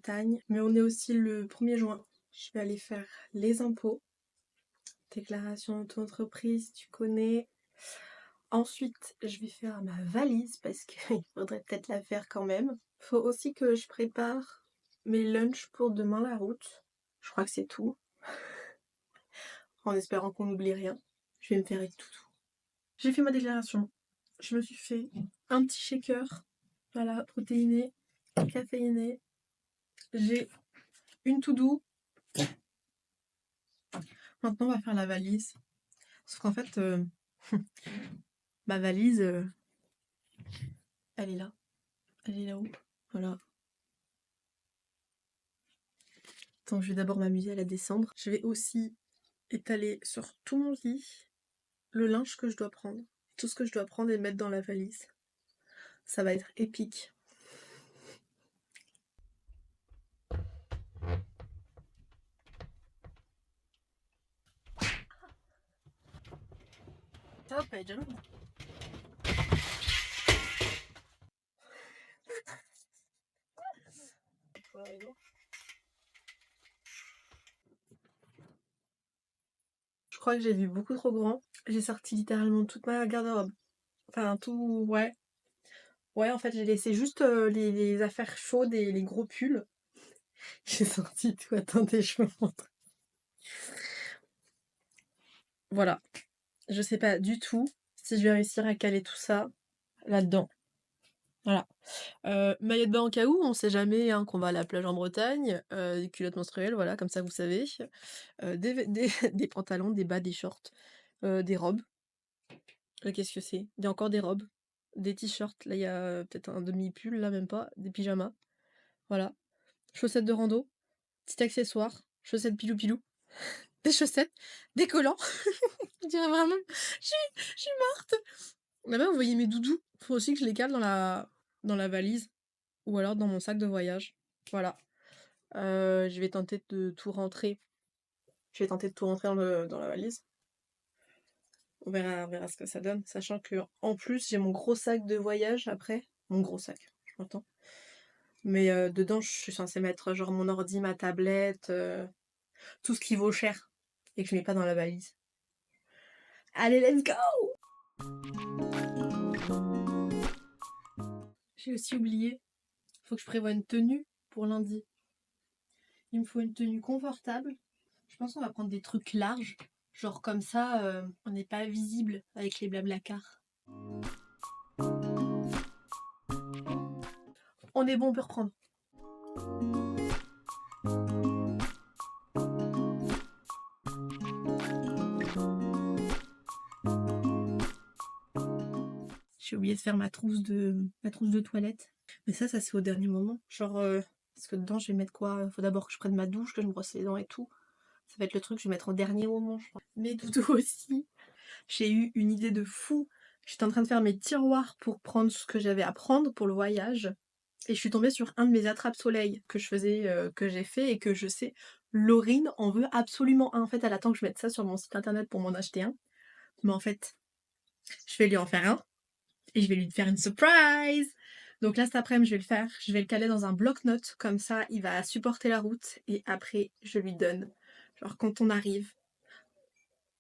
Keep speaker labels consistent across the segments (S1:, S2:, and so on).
S1: Bretagne, mais on est aussi le 1er juin. Je vais aller faire les impôts, déclaration d'auto-entreprise, tu connais. Ensuite, je vais faire ma valise parce qu'il faudrait peut-être la faire quand même. Faut aussi que je prépare mes lunchs pour demain la route. Je crois que c'est tout. En espérant qu'on n'oublie rien. Je vais me faire avec tout. J'ai fait ma déclaration. Je me suis fait un petit shaker. Voilà, protéiné, caféiné. J'ai une to-do. Maintenant, on va faire la valise. Sauf qu'en fait, ma valise, elle est là. Elle est là-haut. Voilà. Donc, je vais d'abord m'amuser à la descendre. Je vais aussi étaler sur tout mon lit le linge que je dois prendre. Tout ce que je dois prendre et mettre dans la valise. Ça va être épique. Ça va pas être jaloux. Je crois que j'ai vu beaucoup trop grand. J'ai sorti littéralement toute ma garde-robe. Enfin, tout, ouais. Ouais, en fait, j'ai laissé juste les affaires chaudes et les gros pulls. J'ai sorti tout. Attendez, je vous montre. Voilà. Je sais pas du tout si je vais réussir à caler tout ça là-dedans. Voilà. Maillot de bain en cas où, on sait jamais hein, qu'on va à la plage en Bretagne. Des culottes menstruelles, voilà, comme ça vous savez. Des pantalons, des bas, des shorts, des robes. Qu'est-ce que c'est? Il y a encore des robes, des t-shirts. Là, il y a peut-être un demi-pull, là, même pas. Des pyjamas. Voilà. Chaussettes de rando. Petit accessoire. Chaussettes pilou-pilou. Des chaussettes. Des collants. Je dirais vraiment. Je suis morte. Là-bas, vous voyez mes doudous. Faut aussi que je les cale dans la valise. Ou alors dans mon sac de voyage. Voilà. Je vais tenter de tout rentrer. Je vais tenter de tout rentrer dans la valise. On verra ce que ça donne. Sachant que en plus, j'ai mon gros sac de voyage après. Mon gros sac, je m'entends. Mais dedans, je suis censée mettre genre mon ordi, ma tablette, tout ce qui vaut cher. Et que je mets pas dans la valise. Allez, let's go! J'ai aussi oublié. Faut que je prévoie une tenue pour lundi. Il me faut une tenue confortable. Je pense qu'on va prendre des trucs larges. Genre comme ça, on n'est pas visible avec les blablacars. On est bon, on peut reprendre. J'ai oublié de faire ma trousse de toilette. Mais ça c'est au dernier moment. Genre, parce que dedans je vais mettre quoi? Faut d'abord que je prenne ma douche, que je me brosse les dents et tout. Ça va être le truc que je vais mettre au dernier moment, je crois. Mes doudous aussi. J'ai eu une idée de fou. J'étais en train de faire mes tiroirs pour prendre ce que j'avais à prendre pour le voyage. Et je suis tombée sur un de mes attrape-soleil que je faisais, que j'ai fait et que je sais, Laurine en veut absolument un. En fait, elle attend que je mette ça sur mon site internet pour m'en acheter un. Mais en fait, je vais lui en faire un. Et je vais lui faire une surprise. Donc là, cet après-midi, je vais le faire. Je vais le caler dans un bloc-notes. Comme ça, il va supporter la route. Et après, je lui donne. Genre, quand on arrive,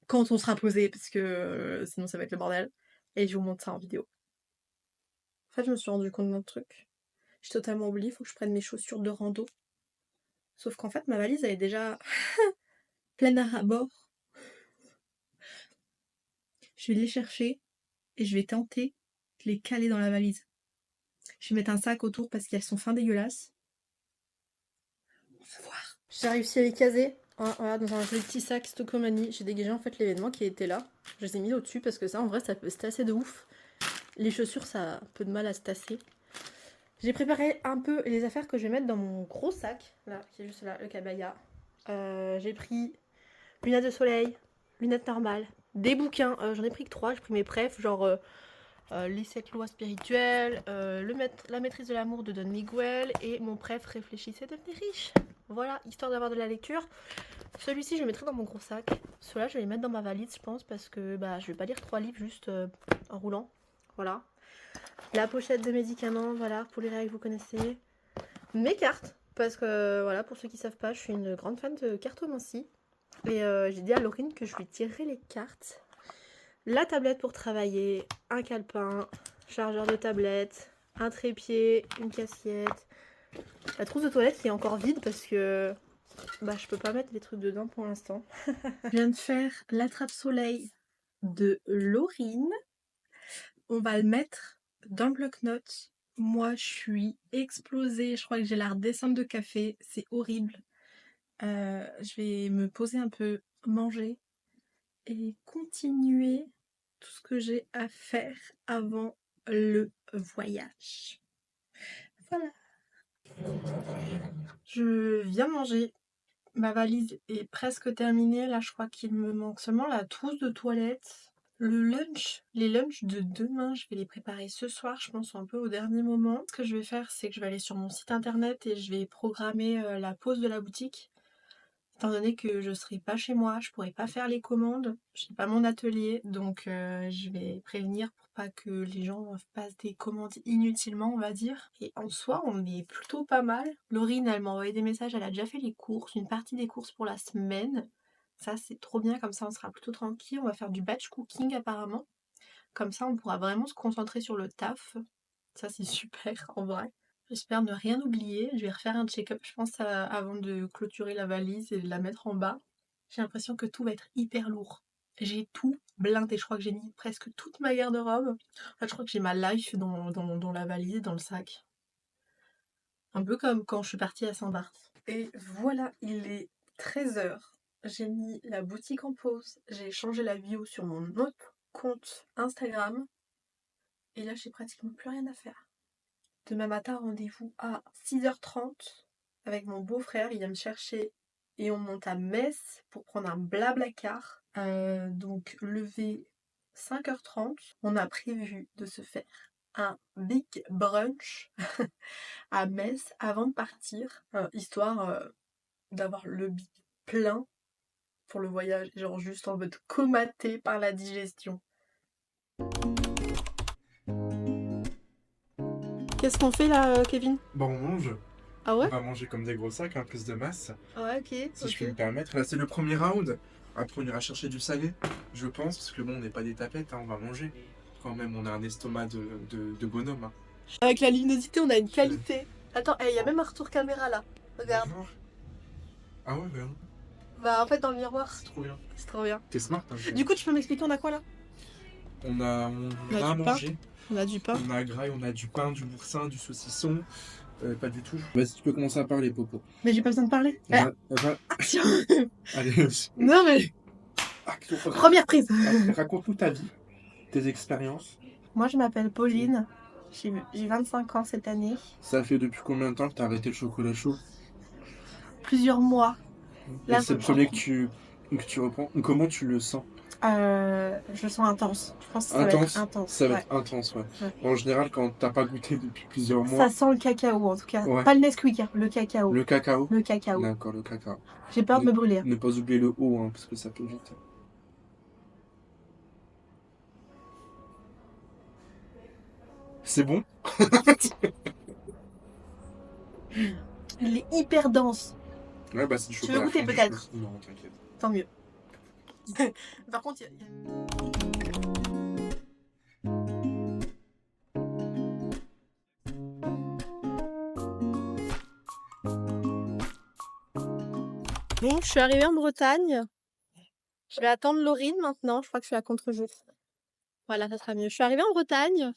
S1: quand on sera posé, parce que sinon, ça va être le bordel. Et je vous montre ça en vidéo. En fait, je me suis rendu compte d'un truc. J'ai totalement oublié. Il faut que je prenne mes chaussures de rando. Sauf qu'en fait, ma valise, elle est déjà pleine à ras-bord. Je vais les chercher. Et je vais tenter de les caler dans la valise. Je vais mettre un sac autour parce qu'elles sont fin dégueulasses. On va voir. J'ai réussi à les caser. Voilà, dans un joli petit sac Stockomanie. J'ai dégagé en fait l'événement qui était là. Je les ai mis au-dessus parce que ça, en vrai, ça peut se tasser de ouf. Les chaussures, ça a un peu de mal à se tasser. J'ai préparé un peu les affaires que je vais mettre dans mon gros sac. Là, qui est juste là, le cabaya. J'ai pris lunettes de soleil, lunettes normales, des bouquins. J'en ai pris que 3. J'ai pris mes préfs, genre les 7 lois spirituelles, la maîtrise de l'amour de Don Miguel et mon préf réfléchissez devenez riche. Voilà, histoire d'avoir de la lecture. Celui-ci je le mettrai dans mon gros sac. Ceux-là je vais les mettre dans ma valise je pense parce que bah, je vais pas lire 3 livres juste en roulant. Voilà. La pochette de médicaments, voilà, pour les règles vous connaissez. Mes cartes. Parce que, voilà, pour ceux qui savent pas, je suis une grande fan de cartomancie. Et j'ai dit à Laurine que je lui tirerais les cartes. La tablette pour travailler, un calepin, chargeur de tablette, un trépied, une cassiette. La trousse de toilette qui est encore vide parce que bah, je peux pas mettre les trucs dedans pour l'instant. Je viens de faire l'attrape-soleil de Laurine. On va le mettre dans le bloc-notes. Moi, je suis explosée. Je crois que j'ai la redescente de café. C'est horrible. Je vais me poser un peu, manger et continuer tout ce que j'ai à faire avant le voyage. Voilà. Je viens manger. Ma valise est presque terminée. Là, je crois qu'il me manque seulement la trousse de toilette. Le lunch, les lunchs de demain, je vais les préparer ce soir, je pense un peu au dernier moment. Ce que je vais faire, c'est que je vais aller sur mon site internet et je vais programmer la pause de la boutique. Étant donné que je serai pas chez moi, je pourrai pas faire les commandes, j'ai pas mon atelier, donc je vais prévenir pour pas que les gens fassent des commandes inutilement, on va dire. Et en soi, on est plutôt pas mal. Laurine, elle m'a envoyé des messages, elle a déjà fait les courses, une partie des courses pour la semaine. Ça, c'est trop bien, comme ça on sera plutôt tranquille. On va faire du batch cooking apparemment. Comme ça, on pourra vraiment se concentrer sur le taf. Ça, c'est super en vrai. J'espère ne rien oublier. Je vais refaire un check-up, je pense, avant de clôturer la valise et de la mettre en bas. J'ai l'impression que tout va être hyper lourd. J'ai tout blindé. Je crois que j'ai mis presque toute ma garde-robe. En fait, je crois que j'ai ma life dans la valise, dans le sac. Un peu comme quand je suis partie à Saint-Barth. Et voilà, il est 13h. J'ai mis la boutique en pause. J'ai changé la bio sur mon autre compte Instagram. Et là, j'ai pratiquement plus rien à faire. Demain matin, rendez-vous à 6h30 avec mon beau-frère. Il vient me chercher et on monte à Metz pour prendre un blablacar. Donc, levé 5h30. On a prévu de se faire un big brunch à Metz avant de partir, histoire d'avoir le big plein pour le voyage, genre juste en mode comaté par la digestion. Qu'est-ce qu'on fait là, Kevin?
S2: Bah on mange.
S1: Ah ouais?
S2: On va manger comme des gros sacs, hein, plus de masse.
S1: Ouais, ok.
S2: Si je puis me permettre. Là c'est le premier round. Après on ira chercher du salé, je pense, parce que bon on n'est pas des tapettes, hein, on va manger. Quand même on a un estomac de bonhomme. Hein.
S1: Avec la luminosité, on a une qualité. Attends, il y a même un retour caméra là. Regarde.
S2: Bonjour. Ah ouais, bah,
S1: Bah en fait dans le miroir.
S2: c'est trop bien.
S1: C'est trop bien.
S2: T'es smart. Hein,
S1: Du coup, tu peux m'expliquer on a quoi là?
S2: on a
S1: On a
S2: à
S1: du pain.
S2: manger.
S1: On a du pain.
S2: On a graille, on a du pain, du boursin, du saucisson. Pas du tout. Vas-y, tu peux commencer à parler, Popo.
S1: Mais j'ai pas besoin de parler. Action.
S2: Allez.
S1: Non mais. Première prise.
S2: Raconte-nous ta vie, tes expériences.
S1: Moi je m'appelle Pauline. J'ai 25 ans cette année.
S2: Ça fait depuis combien de temps que t'as arrêté le chocolat chaud?
S1: Plusieurs mois.
S2: Là, c'est le premier que tu reprends. Comment tu le sens?
S1: Je sens intense. Je pense que ça va être intense.
S2: Ça va être intense, ouais. En général, quand t'as pas goûté depuis plusieurs mois.
S1: Ça sent le cacao en tout cas.
S2: Ouais.
S1: Pas le Nesquik, hein, le cacao.
S2: Le cacao?
S1: Le cacao.
S2: D'accord, le cacao.
S1: J'ai peur de me brûler.
S2: Ne pas oublier le haut, hein, parce que ça peut vite. C'est bon?
S1: Il est hyper dense.
S2: Ouais, bah c'est du chocolat.
S1: Tu veux goûter peut-être?
S2: Non, t'inquiète.
S1: Tant mieux. Par contre, Bon, je suis arrivée en Bretagne. Je vais attendre Laurine maintenant. Je crois que je suis à contre-jour. Voilà, ça sera mieux. Je suis arrivée en Bretagne.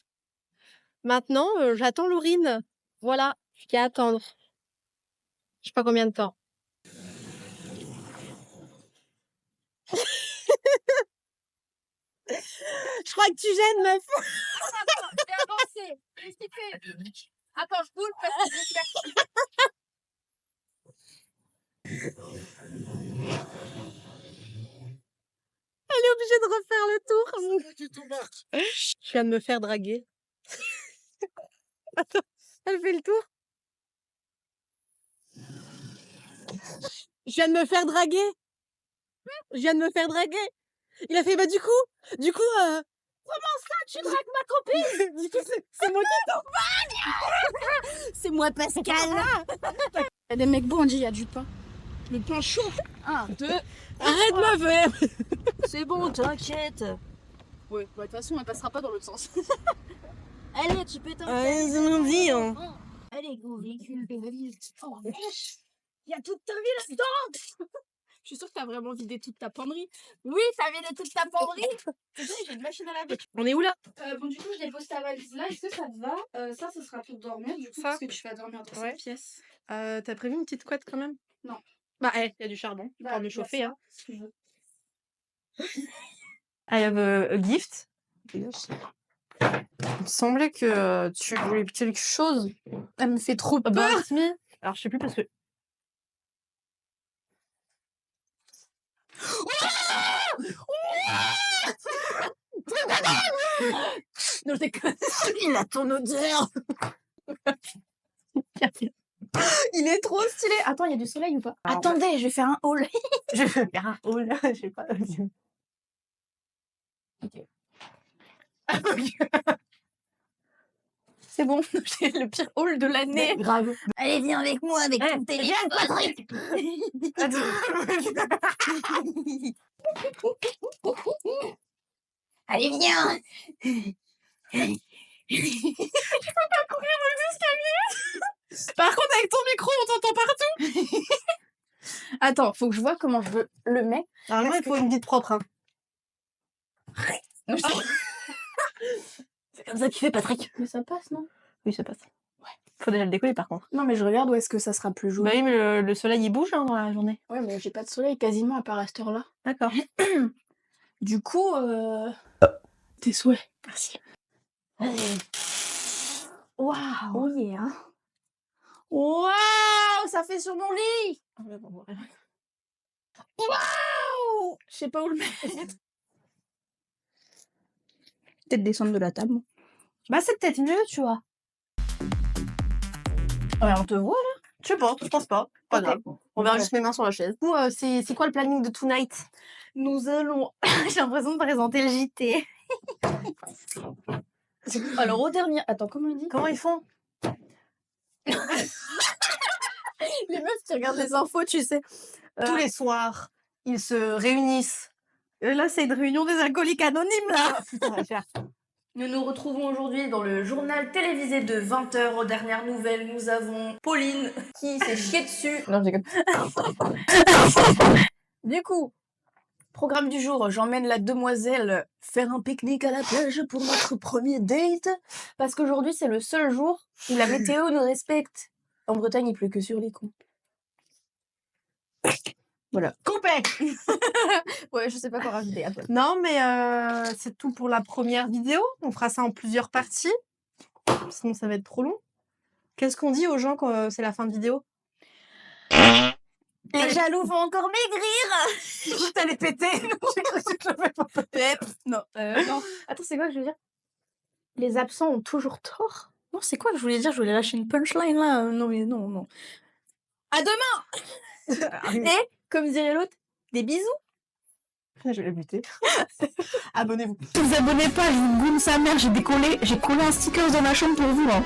S1: Maintenant, j'attends Laurine. Voilà, je qu'à attendre. Je sais pas combien de temps. Je crois que tu gênes, meuf.
S3: Attends, je vais avancer. Qu'est-ce qu'il fait? Attends, je boule parce que je vais faire.
S1: Elle est obligée de refaire le tour. Je viens de me faire draguer. Attends, elle fait le tour. Je viens de me faire draguer. Je viens de me faire draguer. Il a fait, bah du coup,
S3: Comment ça, tu dragues ma copine?
S1: du coup, c'est moi qui t'en
S3: C'est moi, Pascal. Y a des mecs beaux, on dit, y a du pain. Le pain chaud. 1, 2.
S1: Arrête ma faire.
S3: C'est bon, t'inquiète. Ouais, bah, de toute façon, elle passera pas dans l'autre sens. Allez, tu peux
S1: Allez, c'est mon dit, hein.
S3: Allez, go, véhicule de valise. Oh, wesh. Y a toute ta vie là-dedans. Je suis sûre que t'as vraiment vidé toute ta penderie. Oui, t'as vidé toute ta penderie. C'est vrai, j'ai une machine à laver.
S1: On est où là?
S3: Bon, du coup, je dépose ta valise là. Est-ce que ça te va? Ça, ce sera pour dormir, du coup,
S1: Ça
S3: parce que tu vas dormir dans
S1: Ouais.
S3: cette pièce.
S1: T'as prévu une petite couette quand même?
S3: Non.
S1: Bah, y a du charbon
S3: Bah,
S1: pour me
S3: y a
S1: chauffer,
S3: ça,
S1: hein.
S3: si tu veux.
S1: I have a gift. Il me semblait que tu voulais quelque chose
S3: Elle me fait trop peur.
S1: about me. Alors, je sais plus parce que.
S3: Non, je déconne. Il a ton odeur. Il est trop stylé. Attends, il y a du soleil ou pas?
S1: Alors,
S3: Attendez, je vais faire un haul.
S1: Je vais faire un haul, je sais pas.
S3: C'est bon, j'ai le pire haul de l'année.
S1: Grave.
S3: Allez, viens avec moi avec
S1: Eh,
S3: ton téléphone, Patrick. Allez, viens.
S1: Par contre, avec ton micro, on t'entend partout.
S3: Attends, faut que je vois comment je le mets.
S1: Normalement, il faut une bite propre. Hein.
S3: Non, je sais-
S1: C'est comme ça qu'il fait, Patrick.
S3: Mais ça passe, non?
S1: Oui, ça passe. Ouais. Faut déjà le décoller, par contre.
S3: Non, mais je regarde où est-ce que ça sera plus joli.
S1: Bah oui, mais le soleil, il bouge hein, dans la journée.
S3: Ouais, mais j'ai pas de soleil quasiment à part à cette heure-là.
S1: D'accord.
S3: Du coup, tes souhaits.
S1: Merci.
S3: Waouh. Oh yeah. Waouh, ça fait sur mon lit. Waouh. Je sais pas où le mettre. Peut-être descendre de la table.
S1: Bah, c'est peut-être mieux, tu vois.
S3: Ouais, on te voit là.
S1: Je sais pas, je pense pas. Pas
S3: Ok.
S1: grave. On verra juste mes mains sur la chaise. Du coup, c'est quoi le planning de tonight?
S3: Nous allons. J'ai l'impression de présenter le JT. Alors au dernier. Attends, comment on dit?
S1: Comment ils font?
S3: Les meufs qui regardent les infos, tu sais.
S1: Tous les soirs, ils se réunissent. Là, c'est une réunion des alcooliques anonymes, là. Putain, on va faire.
S3: Nous nous retrouvons aujourd'hui dans le journal télévisé de 20h. Aux dernières nouvelles, nous avons Pauline qui s'est chiée dessus. Non, je déconne. Du coup, programme du jour, j'emmène la demoiselle faire un pique-nique à la plage pour notre premier date. Parce qu'aujourd'hui, c'est le seul jour où la météo nous respecte. En Bretagne, il pleut que sur les cons. Voilà.
S1: Coupé.
S3: Ouais, je sais pas quoi rajouter à toi.
S1: Non, mais c'est tout pour la première vidéo. On fera ça en plusieurs parties. Sinon, ça va être trop long. Qu'est-ce qu'on dit aux gens quand c'est la fin de vidéo?
S3: Les jaloux vont encore maigrir.
S1: T'allais péter. J'ai cru que tu l'avais pas pété.
S3: Non, non. Attends, c'est quoi que je veux dire? Les absents ont toujours tort. Non, c'est quoi que je voulais dire? Je voulais lâcher une punchline là. Non, mais non, non. À demain. Et, comme dirait l'autre, des bisous.
S1: Je vais la buter. Abonnez-vous.
S3: Ne vous abonnez pas, je vous goûte sa mère. J'ai collé un sticker dans ma chambre pour vous. Hein.